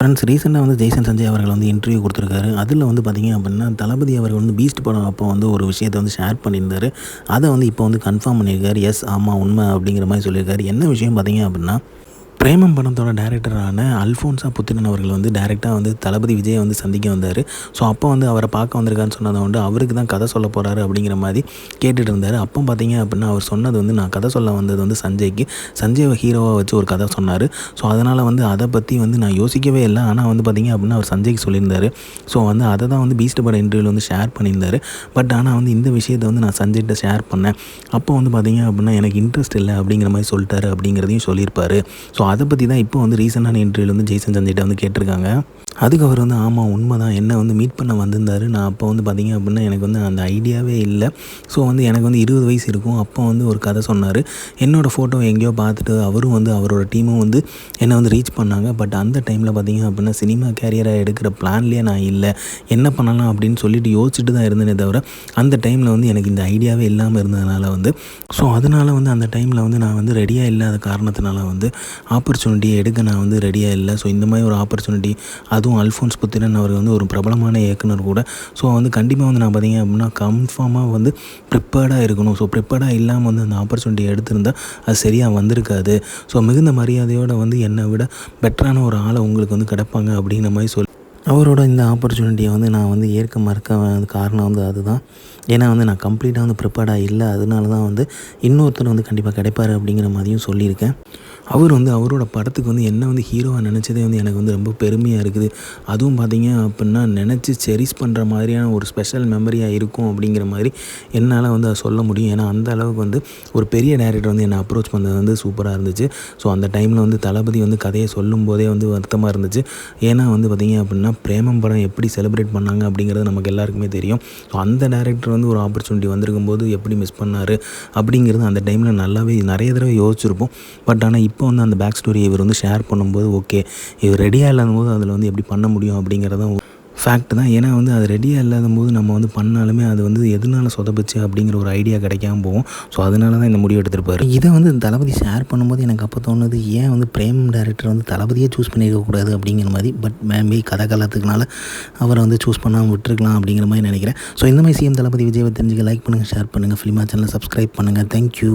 Friends ரீசெண்டாக வந்து ஜெய்சன் சஞ்சய் அவர்கள் வந்து இன்டர்வியூ கொடுத்துருக்காரு. அதில் வந்து பார்த்திங்க அப்படின்னா தளபதி அவர்கள் வந்து பீஸ்ட் படம் அப்போ வந்து ஒரு விஷயத்தை வந்து ஷேர் பண்ணியிருந்தார். அதை வந்து இப்போ வந்து கன்ஃபார்ம் பண்ணியிருக்காரு. எஸ் ஆமாம் உண்மை அப்படிங்கிற மாதிரி சொல்லியிருக்காரு. என்ன விஷயம் பார்த்திங்க அப்படின்னா பிரேமம் படத்தோட டேரக்டரான அல்ஃபோன்சா புத்திரன் அவர்கள் வந்து டேரெக்டாக வந்து தளபதி விஜயை வந்து சந்திக்க வந்தார். ஸோ அப்போ வந்து அவரை பார்க்க வந்திருக்காருன்னு சொன்னதை வந்து அவருக்கு தான் கதை சொல்ல போகிறாரு அப்படிங்கிற மாதிரி கேட்டுட்டு இருந்தார். அப்போ பார்த்தீங்க அப்படின்னா அவர் சொன்னது வந்து நான் கதை சொல்ல வந்தது வந்து சஞ்சய்க்கு, சஞ்சய் ஹீரோவாக வச்சு ஒரு கதை சொன்னார். ஸோ அதனால் வந்து அதை பற்றி வந்து நான் யோசிக்கவே இல்லை. ஆனால் வந்து பார்த்திங்க அப்படின்னா அவர் சஞ்சய்க்கு சொல்லியிருந்தார். ஸோ வந்து அதை தான் வந்து பீஸ்ட் பட இன்டர்வியூவில் வந்து ஷேர் பண்ணியிருந்தார். பட் ஆனால் வந்து இந்த விஷயத்தை வந்து நான் சஞ்சய்கிட்ட ஷேர் பண்ணேன். அப்போ வந்து பார்த்திங்க அப்படின்னா எனக்கு இன்ட்ரெஸ்ட் இல்லை அப்படிங்கிற மாதிரி சொல்லிட்டாரு அப்படிங்கிறதையும் சொல்லியிருப்பார். ஸோ அதை பற்றி தான் இப்போ வந்து ரீசெண்டான இன்டர்வியூவில் வந்து ஜெய்சன் சஞ்சய்கிட்ட வந்து கேட்டிருக்காங்க. அதுக்கு அவர் வந்து ஆமாம் உண்மை தான், என்னை வந்து மீட் பண்ண வந்திருந்தார். நான் அப்போ வந்து பார்த்திங்க அப்படின்னா எனக்கு வந்து அந்த ஐடியாவே இல்லை. ஸோ வந்து எனக்கு வந்து 20 வயசு இருக்கும். அப்போ வந்து ஒரு கதை சொன்னார். என்னோடய ஃபோட்டோ எங்கேயோ பார்த்துட்டு அவரும் வந்து அவரோட டீமும் வந்து என்னை வந்து ரீச் பண்ணாங்க. பட் அந்த டைமில் பார்த்திங்க அப்படின்னா சினிமா கேரியராக எடுக்கிற பிளான்லேயே நான் இல்லை, என்ன பண்ணலாம் அப்படின்னு சொல்லிட்டு யோசிச்சுட்டு தான் இருந்தேனே தவிர அந்த டைமில் வந்து எனக்கு இந்த ஐடியாவே இல்லாமல் இருந்ததுனால வந்து ஸோ அதனால் வந்து அந்த டைமில் வந்து நான் வந்து ரெடியாக இல்லாத காரணத்தினால வந்து ஆப்பர்ச்சுனிட்டியை எடுக்க நான் வந்து ரெடியாக இல்லை. ஸோ இந்த மாதிரி ஒரு ஆப்பர்ச்சுனிட்டி, அதுவும் அல்ஃபோன்ஸ் புத்திரன் அவர் வந்து ஒரு பிரபலமான இயக்குனர் கூட. ஸோ வந்து கண்டிப்பாக வந்து நான் பார்த்திங்க அப்படின்னா கன்ஃபார்மாக வந்து ப்ரிப்பேர்டாக இருக்கணும். ஸோ ப்ரிப்பேர்டாக இல்லாமல் வந்து அந்த ஆப்பர்ச்சுனிட்டியை எடுத்திருந்தால் அது சரியாக வந்திருக்காது. ஸோ மிகுந்த மரியாதையோடு வந்து என்னை விட பெட்டரான ஒரு ஆளை உங்களுக்கு வந்து கிடைப்பாங்க அப்படிங்கிற மாதிரி சொல்லி அவரோட இந்த ஆப்பர்ச்சுனிட்டியை வந்து நான் வந்து ஏற்க மறுக்க காரணம் வந்து அதுதான். ஏன்னா வந்து நான் கம்ப்ளீட்டாக வந்து ப்ரிப்பேர்டாக இல்லை. அதனால தான் வந்து இன்னொருத்தர் வந்து கண்டிப்பாக கிடைப்பார் அப்படிங்கிற மாதிரியும் சொல்லியிருக்கேன். அவர் வந்து அவரோட படத்துக்கு வந்து என்ன வந்து ஹீரோவாக நினச்சதே வந்து எனக்கு வந்து ரொம்ப பெருமையாக இருக்குது. அதுவும் பார்த்திங்க அப்படின்னா நினச்சி செரிஷ் பண்ணுற மாதிரியான ஒரு ஸ்பெஷல் மெமரியாக இருக்கும் அப்படிங்கிற மாதிரி என்னால் வந்து அதை சொல்ல முடியும். ஏன்னா அந்த அளவுக்கு வந்து ஒரு பெரிய டைரக்டர் வந்து என்னை அப்ரோச் பண்ணது வந்து சூப்பராக இருந்துச்சு. ஸோ அந்த டைமில் வந்து தளபதி வந்து கதையை சொல்லும் போதே வந்து வருத்தமாக இருந்துச்சு. ஏன்னா வந்து பார்த்திங்க அப்படின்னா பிரேமம் படம் எப்படி செலிப்ரேட் பண்ணாங்க அப்படிங்கிறது நமக்கு எல்லாருக்குமே தெரியும். ஸோ அந்த டைரக்டர் வந்து ஒரு ஆப்பர்ச்சுனிட்டி வந்திருக்கும் போது எப்படி மிஸ் பண்ணார் அப்படிங்கிறது அந்த டைமில் நல்லாவே நிறைய தடவை யோசிச்சிருப்போம். பட் ஆனால் இப்போ வந்து அந்த பேக் ஸ்டோரி இவர் வந்து ஷேர் பண்ணும்போது ஓகே இவர் ரெடியாக இல்லாத போது அதில் வந்து எப்படி பண்ண முடியும் அப்படிங்கிறதான் ஃபேக்ட் தான். ஏன்னா வந்து அது ரெடியாக இல்லாத போது நம்ம வந்து பண்ணாலுமே அது வந்து எதனால சொதப்பிச்சு அப்படிங்கிற ஒரு ஐடியா கிடைக்காம போகும். ஸோ அதனால தான் இந்த முடிவு எடுத்திருப்பார். இதை வந்து தளபதி ஷேர் பண்ணும்போது எனக்கு அப்போ தோணுது, ஏன் வந்து பிரேம் டைரக்டர் வந்து தளபதியே சூஸ் பண்ணியிருக்கக்கூடாது அப்படிங்கிற மாதிரி. பட் மேபி கதை காலத்துக்குனால அவரை வந்து சூஸ் பண்ணாமல் விட்டுருக்கலாம் அப்படிங்கிற மாதிரி நினைக்கிறேன். ஸோ இந்த மாதிரி சிஎம் தளபதி விஜயை தெரிஞ்சுக்க லைக் பண்ணுங்கள், ஷேர் பண்ணுங்கள், ஃபிலிமா சேனலை சப்ஸ்கிரைப் பண்ணுங்கள். தேங்க்யூ.